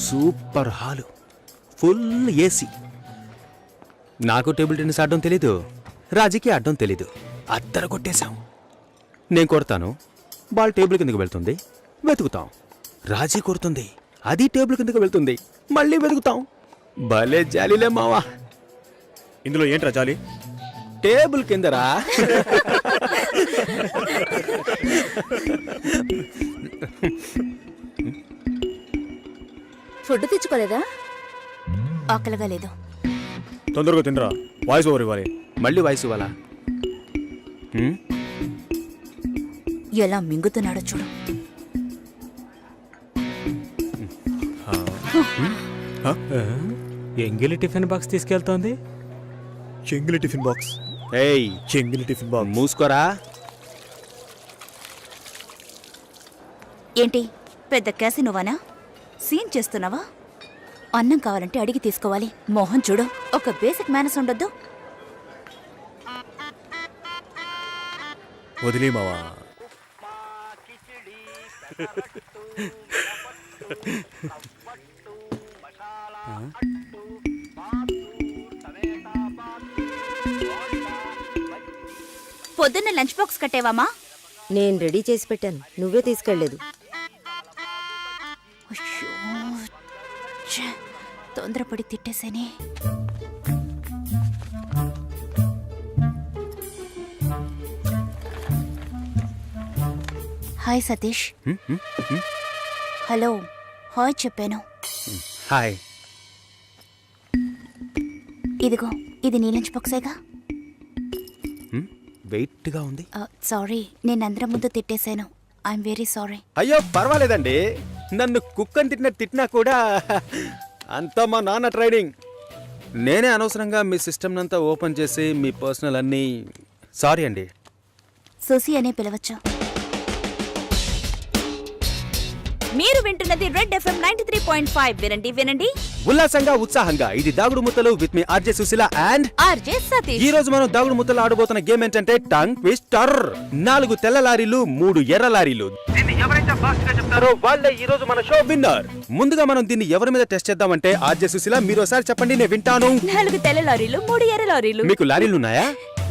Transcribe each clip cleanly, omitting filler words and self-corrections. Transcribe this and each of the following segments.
Super hall, full AC. నాకు table tennis ఆడడం తెలీదు, రాజీకి ఆడడం తెలీదు. అద్దరు కొట్టేశాం. నేను కొడతాను, బాల్ టేబుల్ కిందకి వెళ్తుంది, వెతుకుతాం. రాజీ కొడుతుంది, అది టేబుల్ కిందకి వెళ్తుంది, మళ్ళీ వెతుకుతాం. భలే జాలీలే మావా. ఇందులో ఏంట్రా జాలి? టేబుల్ కిందరా. ఫుడ్ తెచ్చుకోలేదా? ఆకలిగా లేదు. తొందరగా తినరా, వాయిస్ ఓవర్ ఇవ్వాలి. మళ్ళీ వాయిస్ ఇవ్వాలా? ఎలా మింగుతున్నాడో చూడు. ఎంగిలి టిఫిన్ బాక్స్ తీసుకెళ్తోంది. చెంగిలి టిఫిన్ బాక్స్. ఏయ్, చెంగిలి టిఫిన్ బాక్స్. మూసుకోరా. ఏంటి పెద్ద క్యాసినోవానా? సీన్ చేస్తున్నావా? అన్నం కావాలంటే అడిగి తీసుకోవాలి. మోహన్ చూడు, ఒక బేసిక్ మేనస్ ఉండొద్దు. వదిలే మావా. పొద్దున్న లంచ్ బాక్స్ కట్టేవామా? నేను రెడీ చేసి పెట్టాను, నువ్వే తీసుకెళ్లేదు. అయ్యో, ఛే, తొందరపడి తిట్టేసేనే. హాయ్ సతీష్. హలో, హాయ్ చెప్పాను. హాయ్. ఇదిగో, ఇది నీ లంచ్ బాక్సేగా. వెయిట్గా ఉంది. సారీ, నేను అందరం ముందు తిట్టేశాను. I'm very sorry. అయ్యో పర్వాలేదండి, నన్ను కుక్కని తిట్టినా కూడా అంతా మా నాన్న ట్రైనింగ్. నేనే అనవసరంగా మీ సిస్టమ్ అంతా ఓపెన్ చేసి మీ పర్సనల్ అన్నీ. సారీ అండి. సుసి అనే పిలవచ్చు. మీరు వింటున్నది రెడ్ ఎఫ్ఎం 93.5. వినండి వినండి ఉల్లాసంగా ఉత్సాహంగా. ఇది దాగుడు ముత్తలు విత్ మీ RJ Sushila and RJ Satish. ఈ రోజు మనం దాగుడు ముత్తలు ఆడబోతున్న గేమ్ ఏంటంటే టంగ్ ట్విస్టర్. 4 తెల్ల లారీలు, 3 ఎర్ర లారీలు. దీన్ని ఎవరైతే ఫాస్ట్ గా చెప్తారో వాళ్ళే ఈ రోజు మన షో విన్నర్. ముందుగా మనం దీన్ని ఎవరి మీద టెస్ట్ చేద్దామంటే ఆర్జే సుశీల మీరు ఒకసారి చెప్పండి, నేను వింటాను. 4 తెల్ల లారీలు, 3 ఎర్ర లారీలు. మీకు లారీలు ఉన్నాయా?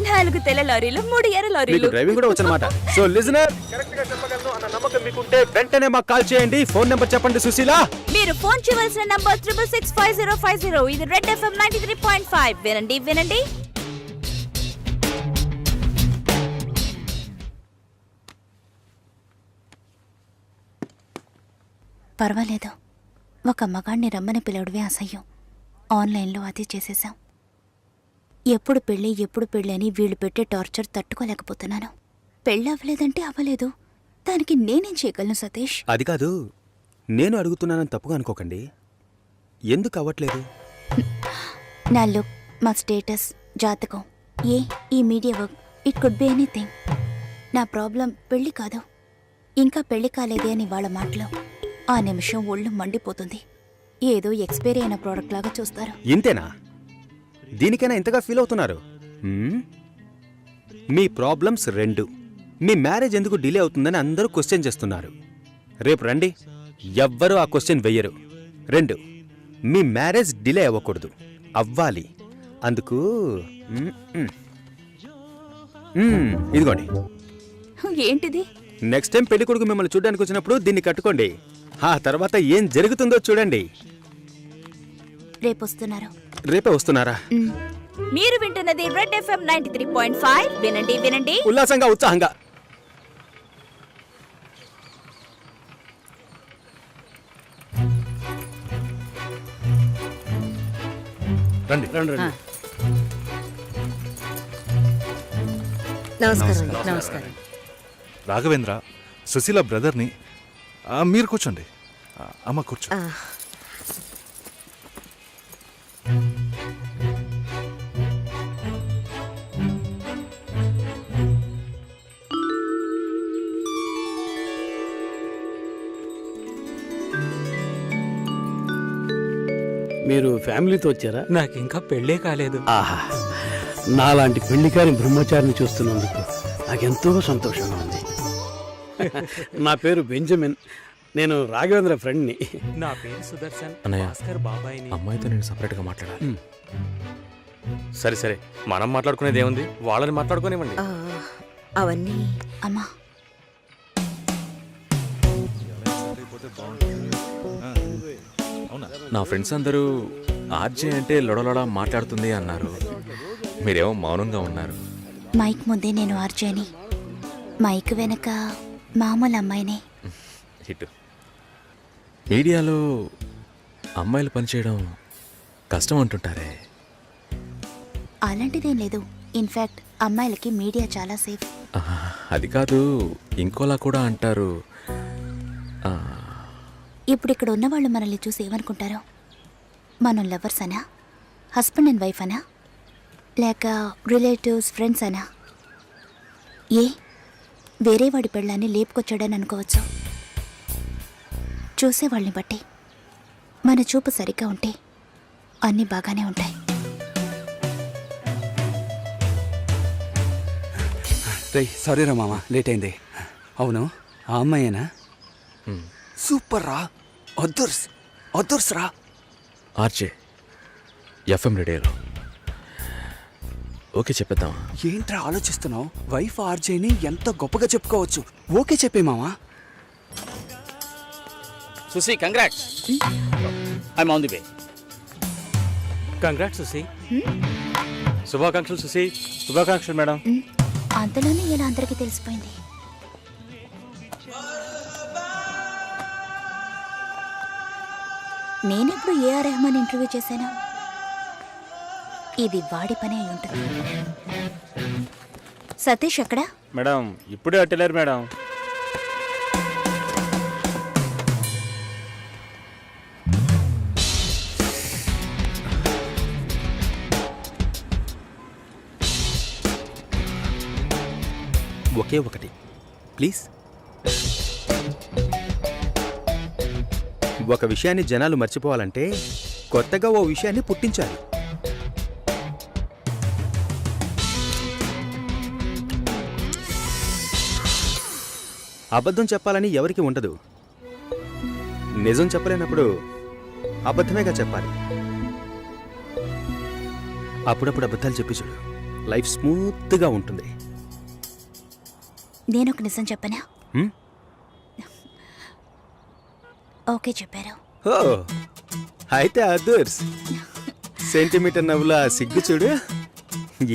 4 తెల్ల లారీలు, 3 ఎర్ర మీకు లారీలు. డ్రైవింగ్ కూడా వచ్చనమాట. సో లిజనర్, కరెక్ట్ గా చెప్పగలను అన్న నమ్మకం మీకుంటే వెంటనే మాకు కాల్ చేయండి. ఫోన్ నెంబర్ చెప్పండి సుశీల. మీరు ఫోన్ చేయవలసిన నంబర్ 6665050. ఇది రెడ్ ఎఫ్ఎం 93.5. వినండి వినండి పర్వాలేదు, ఒక మగాణ్ణి రమ్మని పిలవడమే అసహ్యం. ఆన్లైన్లో అది చేసేసాం. ఎప్పుడు పెళ్ళి అని వీళ్ళు పెట్టే టార్చర్ తట్టుకోలేకపోతున్నాను. పెళ్ళి అవ్వలేదంటే అవ్వలేదు, దానికి నేనేం చేయగలను సతీష్? అది కాదు, నేను అడుగుతున్నానని తప్పుగా అనుకోకండి. ఎందుకు అవ్వట్లేదు? నా లుక్, మా స్టేటస్, జాతకం, ఈ media work, it could be anything. నా ప్రాబ్లం పెళ్లి కాదు, ఇంకా పెళ్లి కాలేదే అని వాళ్ళ మాటలు. ఆ నిమిషం ఒళ్ళు మండిపోతుంది. ఏదో ఎక్స్పైరీ అయిన ప్రోడక్ట్ లాగా చూస్తారు. ఇంతేనా? దీనికైనా ఇంతగా ఫీల్ అవుతున్నారు? మీ ప్రాబ్లమ్స్ 2. మీ మ్యారేజ్ ఎందుకు డిలే అవుతుందని అందరూ క్వశ్చన్ చేస్తున్నారు. రేపు రండి, ఎవ్వరూ ఆ క్వశ్చన్ వెయ్యరు. 2, మీ మ్యారేజ్ డిలే అవ్వకూడదు, అవ్వాలి. అందుకు ఇదిగోండి. ఏంటిది? నెక్స్ట్ టైం పెళ్లి కొడుకు మిమ్మల్ని చూడడానికి వచ్చినప్పుడు దీన్ని కట్టుకోండి. ఆ తర్వాత ఏం జరుగుతుందో చూడండి. రేపొస్తున్నారు. రేపే వస్తున్నారా? మీరు వింటున్నది రెడ్ ఎఫ్ఎం 93.5. వినండి వినండి ఉల్లాసంగా ఉత్సాహంగా. రండి రండి. నమస్కారం. నమస్కారం. రాఘవేంద్ర, సుశీల బ్రదర్ని. మీరు కూర్చోండి. అమ్మ కూర్చో. మీరు ఫ్యామిలీతో వచ్చారా? నాకు ఇంకా పెళ్ళే కాలేదు. ఆహా, నాలాంటి పెళ్లికారి బ్రహ్మచారిని చూస్తున్నందుకు నాకెంతో సంతోషంగా ఉంది. నా పేరు బెంజమిన్. నేను రాఘవేంద్ర ఫ్రెండ్ని. నా పేరు సుదర్శన్. అన్నయ్య. భాస్కర్ బాబాయ్ని. అమ్మాయితో నేను సపరేట్గా మాట్లాడాలి. సరే సరే, మనం మాట్లాడుకునేది ఏముంది, వాళ్ళని మాట్లాడుకోనివ్వండి. ఆ, అవన్నీ అమ్మా నా ఫ్రెండ్స్ అందరూ ఆర్జే అంటే లొడలొడ మాట్లాడుతుంది అన్నారు. మీరేమో మౌనంగా ఉన్నారు. మైక్ ముందే నేను ఆర్జేని, మైక్ వెనక మామూలు అమ్మాయినే. హిట్. మీడియాలో అమ్మాయిలు పనిచేయడం కష్టం అంటుంటారే. అలాంటిదేం లేదు. ఇన్ఫ్యాక్ట్ అమ్మాయిలకి మీడియా చాలా సేఫ్. ఆహా, అది కాదు, ఇంకోలా కూడా అంటారు. ఆ, ఇప్పుడు ఇక్కడ ఉన్నవాళ్ళు మనల్ని చూసి ఏమనుకుంటారో? మనం లవర్స్ అనా, హస్బెండ్ అండ్ వైఫ్ అనా, లేక రిలేటివ్స్, ఫ్రెండ్స్ అనా? ఏ వేరే వాడి పెళ్ళాన్ని లేపుకొచ్చాడని అనుకోవచ్చు. చూసేవాళ్ళని బట్టి మన చూపు సరిగ్గా ఉంటే అన్నీ బాగానే ఉంటాయి. రేయ్ సారీ రా మామ, లేట్ అయింది. అవును, ఆ అమ్మాయేనా? సూపర్ రా, అదర్స్ రా. ఆర్జే ఎఫ్ఎం రేడియోలో. ఓకే చెప్పేద్దామా? ఏంట్రా ఆలోచిస్తున్నావు? వైఫ్ ఆర్జేని ఎంత గొప్పగా చెప్పుకోవచ్చు. ఓకే చెప్పే మామా. Susi congrats, I'm on the way. Congrats Susi. శుభాకాంక్షలు సుశీ. శుభాకాంక్షలు మేడం. అంతలోనే ఇలా అందరికీ తెలిసిపోయింది. నేనెప్పుడు ఏఆర్ రెహమాన్ ఇంటర్వ్యూ చేశాను? ఇది వాడి పని అయి ఉంటుంది. సతీష్ ఎక్కడా? మేడం ఇప్పుడే అట్టలేరు మేడం. ఒకే ఒకటి ప్లీజ్. ఒక విషయాన్ని జనాలు మర్చిపోవాలంటే కొత్తగా ఓ విషయాన్ని పుట్టించాలి. అబద్ధం చెప్పాలని ఎవరికి ఉండదు. నిజం చెప్పలేనప్పుడు అబద్ధమేగా చెప్పాలి. అప్పుడప్పుడు అబద్ధాలు చెప్పి చూడు, లైఫ్ స్మూత్గా ఉంటుంది. నేనొక నిజం చెప్పనా? హ్మ్? ఓకే చెప్పారు. ఓ అయితే అదర్స్. సెంటీమీటర్ నవ్వులా సిగ్గు చూడు,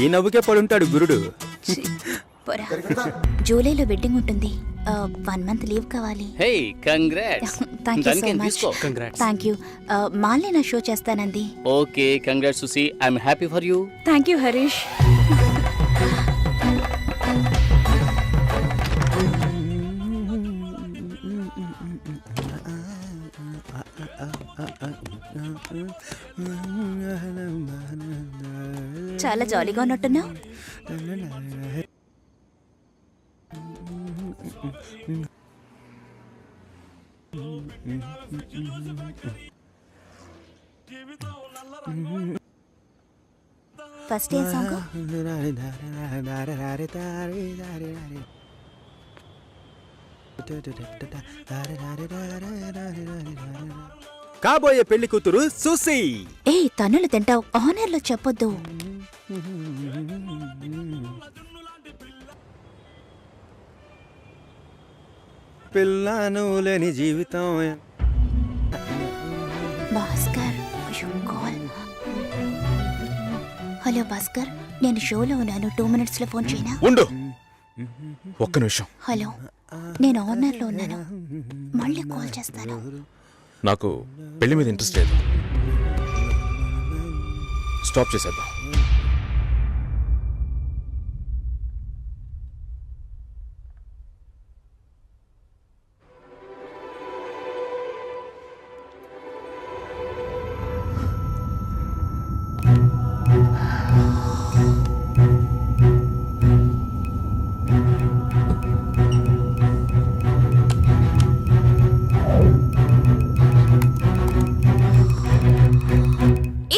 ఈ నవ్వుకే పడుంటాడు గురుడు. పోరా. జూలైలో వెడ్డింగ్ ఉంటుంది. 1 month లీవ్ కావాలి. Hey congrats. Thank you so much. Congrats. Thank you. మాల్ని నా షో చేస్తానంది. Okay congrats Susi, I'm happy for you. Thank you Harish. చాలా జాలీగా ఉన్నట్టున్నావు. ఫస్ట్ ఏ సాంగ్? కాబోయే పెళ్లి కూతురు సుసి. ఏ తన్నులు తింటావు, ఆనర్లో చెప్పొద్దు. పిల్లను లేని జీవితం. భాస్కర్, కాల్. హలో భాస్కర్, నేను షోలో ఉన్నాను. 2 minutesలో ఫోన్ చేయనా? ఉండు ఒక్క నిమిషం. హలో, నేను ఆనర్లో ఉన్నాను, మళ్ళీ కాల్ చేస్తాను. నాకు పెళ్లి మీద ఇంట్రెస్ట్ లేదు. స్టాప్ చేసేద్దాం.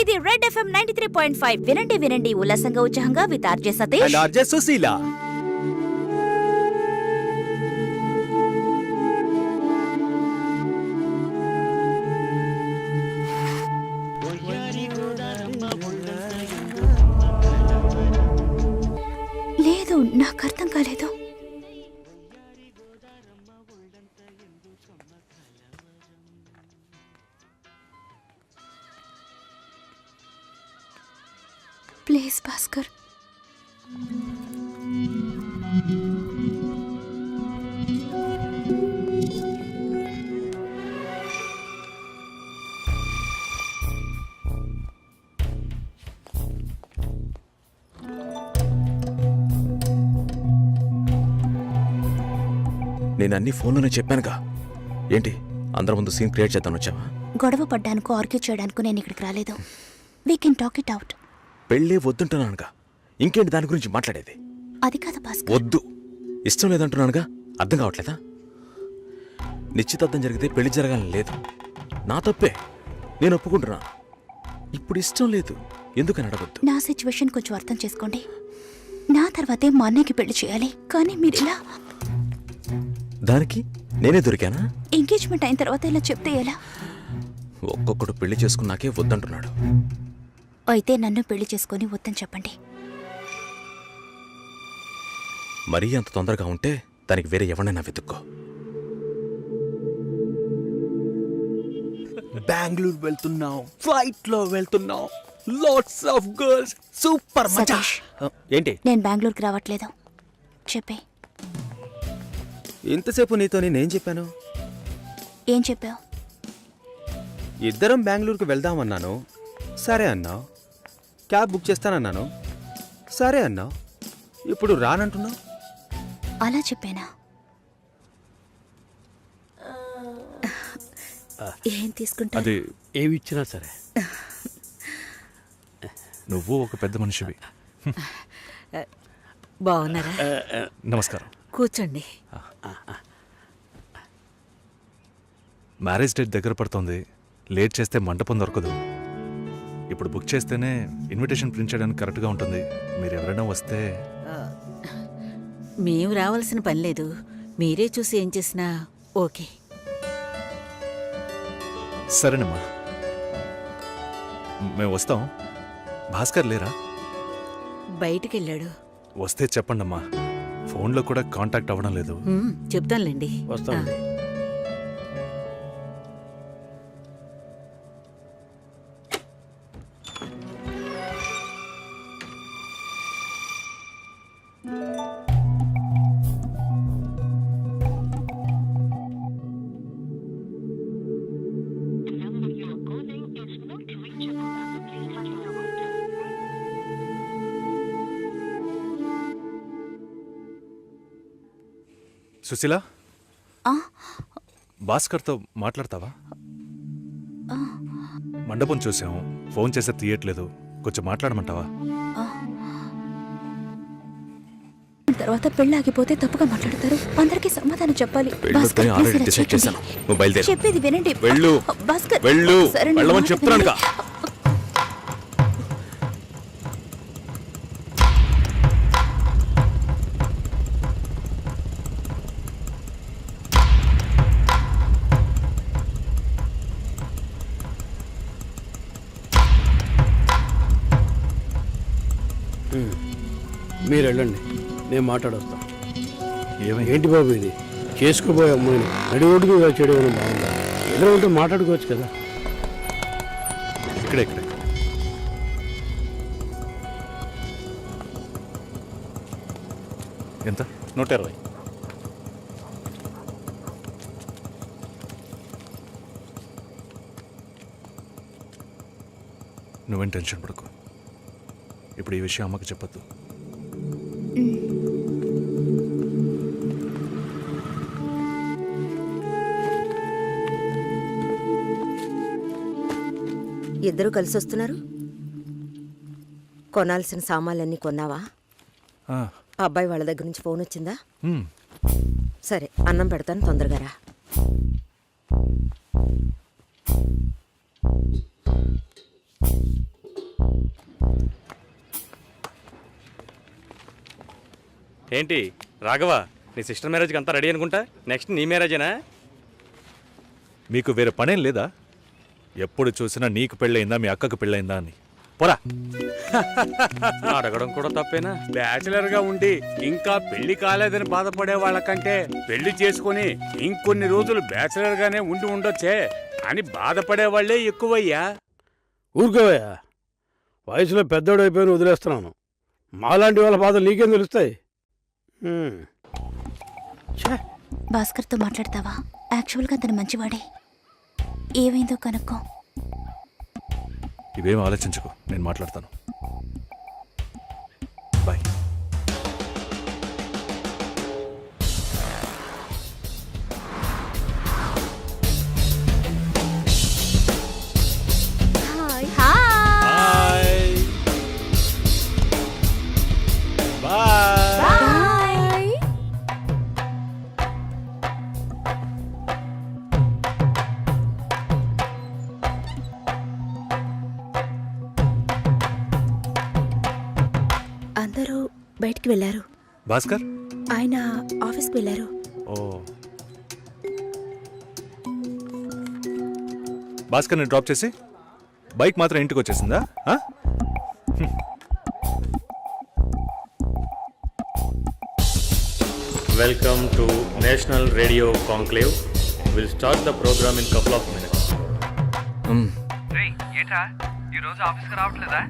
ఇది రెడ్ ఎఫ్ఎం 93.5. వినండి వినండి ఉల్లాసంగా ఉత్సాహంగా with RJ Satish and RJ Sushila. నాకు అర్థం కాలేదు. ప్లీజ్ భాస్కర్. నేను అన్ని ఫోన్లోనే చెప్పానుగా. ఏంటి అందరి ముందు సీన్ క్రియేట్ చేద్దాం వచ్చావా? గొడవ పడ్డానుకో, ఆర్గ్యూ చేయడానికి నేను ఇక్కడికి రాలేదు. We can talk it out. పెళ్ళే వద్దుంటున్నానుగా, ఇంకేంటి దాని గురించి మాట్లాడేది? అది కాదు భాస్కర్. వద్దు, ఇష్టం లేదంటున్నానుగా. అర్థం కావట్లేదా? నిశ్చితార్థం జరిగితే పెళ్లి జరగాలని లేదు, నా తప్పే, నేను ఒప్పుకుంటున్నా. ఇప్పుడు ఇష్టం లేదు, ఎందుకని అడగొద్దు. నా సిచ్యువేషన్ కొంచెం అర్థం చేసుకోండి. నా తర్వాతే మా అన్నయ్యకి పెళ్లి చేయాలి, కానీ మీరు ఇలా దానికి నేనే దొరికానా? ఎంగేజ్మెంట్ అయిన తర్వాత ఇలా చెప్తే ఎలా? ఒక్కొక్కడు పెళ్లి చేసుకున్నాకే వద్దంటున్నాడు. అయితే నన్ను పెళ్లి చేసుకొని వద్దని చెప్పండి. మరీ అంత తొందరగా ఉంటే దానికి వేరే ఎవరినైనా వెతుక్కో. బెంగళూరు వెళ్తున్నాం, ఫ్లైట్ లో వెళ్తున్నాం, లాట్స్ ఆఫ్ గర్ల్స్, సూపర్ మచా. సతీష్. ఏంటి నేను బెంగళూరుకి రావట్లేదు చెప్పే. ఇంతసేపు నీతో నేనేం చెప్పాను? ఏం చెప్పావు? ఇద్దరం బెంగళూరుకు వెళ్దామన్నాను, సరే అన్నావు. క్యాబ్ బుక్ చేస్తానన్నాను, సరే అన్నావు. ఇప్పుడు రానంటున్నావు. అలా చెప్పానా? ఏం తీసుకుంటా? అది ఏమి ఇచ్చినా సరే. నువ్వు ఒక పెద్ద మనిషివి. బాగున్నారా? నమస్కారం. కూర్చోండి. మ్యారేజ్ డేట్ దగ్గర పడుతోంది, లేట్ చేస్తే మంటపం దొరకదు. ఇప్పుడు బుక్ చేస్తేనే ఇన్విటేషన్ ప్రింట్ చేయడానికి కరెక్ట్గా ఉంటుంది. మీరు ఎవరైనా వస్తే. మేము రావాల్సిన పని లేదు, మీరే చూసి ఏం చేసినా ఓకే. సరేనమ్మా, మేము వస్తాం. భాస్కర్ లేరా? బయటికెళ్ళాడు. వస్తే చెప్పండమ్మా, ఫోన్లో కూడా కాంటాక్ట్ అవ్వడం లేదు. చెప్తానులేండి. వస్తామండి. సుశీల, ఆ, భాస్కర్తో మాట్లాడతావా? మండపం చూసాం, ఫోన్ చేస్తే తీయట్లేదు, కొంచెం మాట్లాడమంటావా? తర్వాత పెళ్ళి ఆగిపోతే తప్పుగా మాట్లాడతారు. అందరికీ సమాధానం చెప్పాలి. భాస్కర్, పెళ్ళొద్దని ఆల్రెడీ please ఇలా డిసైడ్ చేయకండి. చేశాను. నువ్వు బయలుదేరు. చెప్పేది వినండి. వెళ్ళు. భాస్కర్, వెళ్ళు. సరే, నేను వెళ్ళమని మాట చెప్తున్నానుగా. వినండి. మీరు వెళ్ళండి, నేను మాట్లాడొస్తాను. ఏమైంది? ఏంటి బాబు ఇది? చేసుకోబోయే అమ్మాయిని నడి రోడ్డుకు చేయడం ఏమైనా బాగుందా? ఎదురు ఉంటే మాట్లాడుకోవచ్చు కదా. ఇక్కడే ఇక్కడే. ఎంత? 120. నువ్వేం టెన్షన్ పడకు. ఇప్పుడు ఈ విషయం అమ్మకి చెప్పొద్దు. ఇద్దరు కలిసి వస్తున్నారు. కొనాల్సిన సామాన్లన్నీ కొన్నావా? ఆ, అబ్బాయి వాళ్ళ దగ్గర నుంచి ఫోన్ వచ్చిందా? హ్మ్. సరే, అన్నం పెడతాను, తొందరగా రా. ఏంటి రాఘవ, నీ సిస్టర్ మ్యారేజ్కి అంతా రెడీ అనుకుంటా. నెక్స్ట్ నీ మ్యారేజేనా? మీకు వేరే పనేం లేదా? ఎప్పుడు చూసినా నీకు పెళ్ళయిందా, మీ అక్కకు పెళ్ళయిందా అని. పోరా. అడగడం కూడా తప్పేనా? బ్యాచిలర్ గా ఉండి ఇంకా పెళ్లి కాలేదని బాధపడే వాళ్ళకంటే పెళ్లి చేసుకుని ఇంకొన్ని రోజులు బ్యాచిలర్ గానే ఉండి ఉండొచ్చే అని బాధపడే వాళ్ళే ఎక్కువయ్యా. ఊరుకోవయ్యా, వయసులో పెద్దోడు అయిపోయిన వదిలేస్తున్నాను. మాలాంటి వాళ్ళ బాధలు నీకేం తెలుస్తాయి? ఛే, భాస్కర్తో మాట్లాడతావా? యాక్చువల్గా అతను మంచివాడే. ఏమైందో కనుక్కో. ఇవేం ఆలోచించకు, నేను మాట్లాడతాను. బాయ్. అందరూ బయటికి వెళ్ళారు. భాస్కర్? ఆయన ఆఫీస్కి వెళ్ళారు. ఓ, భాస్కర్ని డ్రాప్ చేసి బైక్ మాత్రం ఇంటికి వచ్చేసిందా? ఆ? Welcome to national radio conclave. Will start the program in couple of minutes. ఏంట్రా ఈరోజు ఆఫీస్కి రావట్లేదా?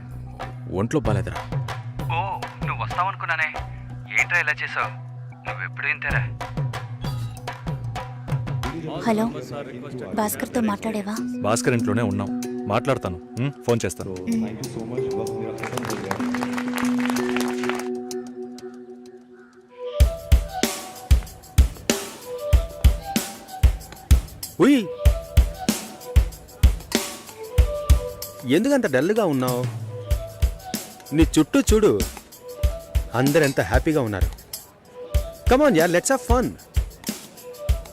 ఒంట్లో బాలేదురా. ఓ, నువ్వు వస్తావనుకున్నానే. ఏంట్రా ఇలా చేసావు? నువ్వెప్పుడు ఇంతేరా? హలో, భాస్కర్తో మాట్లాడేవా? భాస్కర్ ఇంట్లోనే ఉన్నాం, మాట్లాడతాను. ఫోన్ చేస్తాను. ఉయ్, ఎందుకంత డల్గా ఉన్నావు? నీ చుట్టూ చూడు, అందరెంత హ్యాపీగా ఉన్నారు. Come on yeah, let's have fun.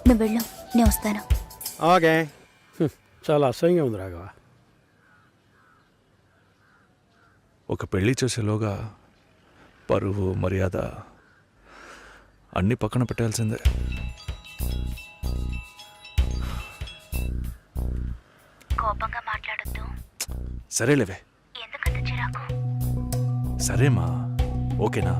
నువ్వు వెళ్ళు, నేను వస్తాను. ఓకే. చాలా అసహ్యంగా ఉంది రాఘవ. ఒక పెళ్లి చేసేలోగా పరువు మర్యాద అన్నీ పక్కన పెట్టాల్సిందే. కోపంగా మాట్లాడొద్దు. సరేలేవే. ఎందుకంత చిరాకు? సరేమా, ఓకేనా?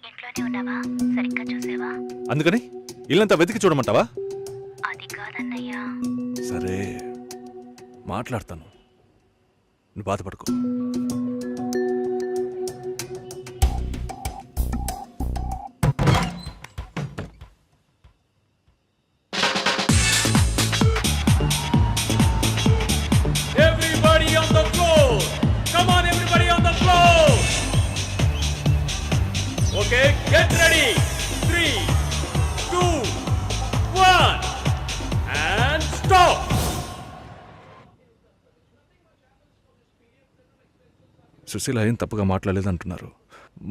ఇంట్లోనే ఉన్నావా? సరిగ్గా చూసావా? అందుకని ఇల్లంతా వెతికి చూడమంటావా? అది కాదన్నయ్యా. సరే, మాట్లాడతాను, నువ్వు బాధపడుకో. Everybody on the floor. Come on, everybody on the floor. Okay, get ready. 3, 2, 1, and stop. Susheela ఏం తప్పుగా మాట్లాడలేదంటున్నారు,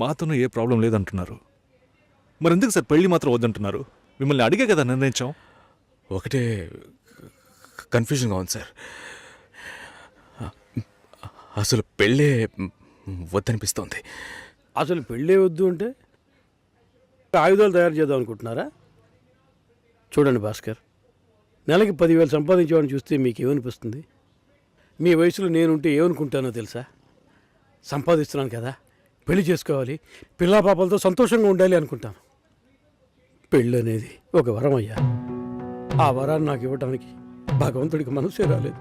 మాతోనూ ఏ ప్రాబ్లం లేదంటున్నారు. మరి ఎందుకు సార్ పెళ్లి మాత్రం వద్దంటున్నారు? మిమ్మల్ని అడిగే కదా నిర్ణయించాం. ఒకటే కన్ఫ్యూజన్గా ఉంది సార్. అసలు పెళ్ళే వద్దనిపిస్తోంది. అసలు పెళ్ళే వద్దు అంటే ఆయుధాలు తయారు చేద్దాం అనుకుంటున్నారా? చూడండి భాస్కర్, నెలకి 10,000 సంపాదించేవాడిని చూస్తే మీకేమనిపిస్తుంది? మీ వయసులో నేనుంటే ఏమనుకుంటానో తెలుసా? సంపాదిస్తున్నాను కదా, పెళ్లి చేసుకోవాలి, పిల్లా పాపలతో సంతోషంగా ఉండాలి అనుకుంటాను. పెళ్ళి అనేది ఒక వరం అయ్యా. ఆ వరాన్ని నాకు ఇవ్వడానికి భగవంతుడికి మనసే రాలేదు.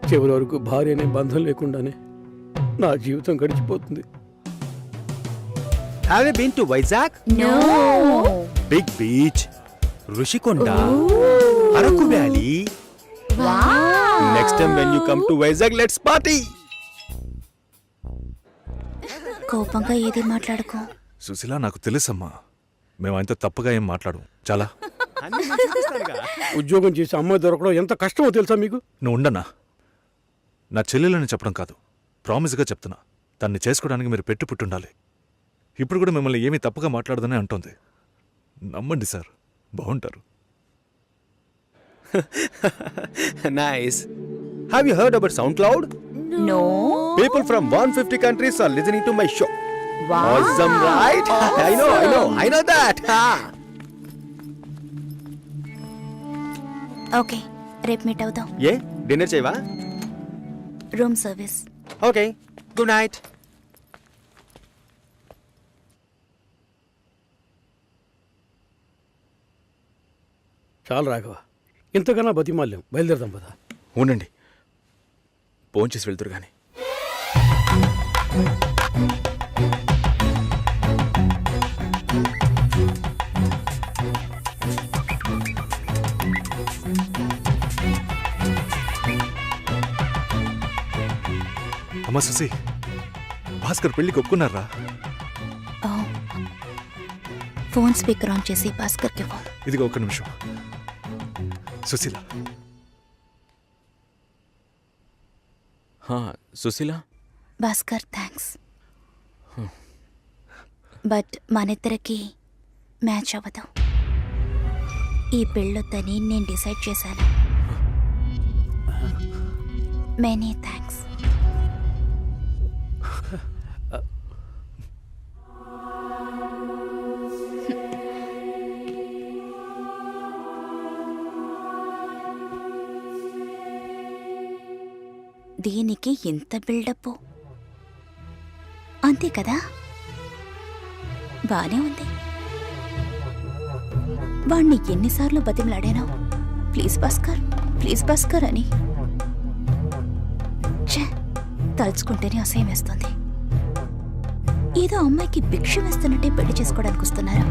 చివరి వరకు భార్య అనే బంధం లేకుండానే నా జీవితం గడిచిపోతుంది. Have you been to Vizag? No. Big beach, Rushikonda, Araku Valley. Wow. Next time when you come to Vizag, let's party. కోపంగా ఏది మాట్లాడుకో. సుశీల, నాకు తెలుసమ్మా, మేము ఆయనతో తప్పుగా ఏం మాట్లాడు. చాలా ఉద్యోగం చేసి అమ్మాయి దొరకడం ఎంత కష్టమో తెలుసా మీకు? నువ్వు ఉండనా? నా చెల్లెలని చెప్పడం కాదు, ప్రామిస్గా చెప్తున్నా, తన్ని చేసుకోవడానికి మీరు పెట్టి పుట్టుండాలి. ఇప్పుడు కూడా మిమ్మల్ని ఏమీ తప్పుగా మాట్లాడదని అంటోంది. నమ్మండి సార్, బాగుంటారు. Nice. Have you heard about SoundCloud? No. People from 150 countries are listening to my show. Wow. Awesome, right? I know that. Okay, రేపు మీట్ అవుదాం. ఏ డిన్నర్ చేయవా? Room service. Okay, good night. చాలు రాఘవ, ఇంతకన్నా బతిమాల్యం. బయలుదేరదాం పదా. ఉండండి, భోంచేసి వెళ్తురు కానీ. అమ్మా సుసి, భాస్కర్ పెళ్ళికి ఒప్పుకున్నారా? ఫోన్ స్పీకర్ ఆన్ చేసి భాస్కర్కి ఇవ్వు. ఇదిగో ఒక్క నిమిషం. సుశీల, సుశీల, భాస్కర్ థ్యాంక్స్, బట్ మనిద్దరికి మ్యాచ్ అవ్వదు. ఈ పెళ్ళొద్దని నేను డిసైడ్ చేశాను. Many thanks. దీనికి ఇంత బిల్డప్ అంతే కదా? బానే ఉంది. వాణ్ణి ఎన్నిసార్లు బతిమలాడాను, ప్లీజ్ భాస్కర్, ప్లీజ్ భాస్కర్ అని. ఛే, తలుచుకుంటేనే అసహ్యం వేస్తుంది. ఏదో అమ్మాయికి భిక్ష వేస్తున్నట్టే పెళ్లి చేసుకోవడానికి వస్తున్నారు.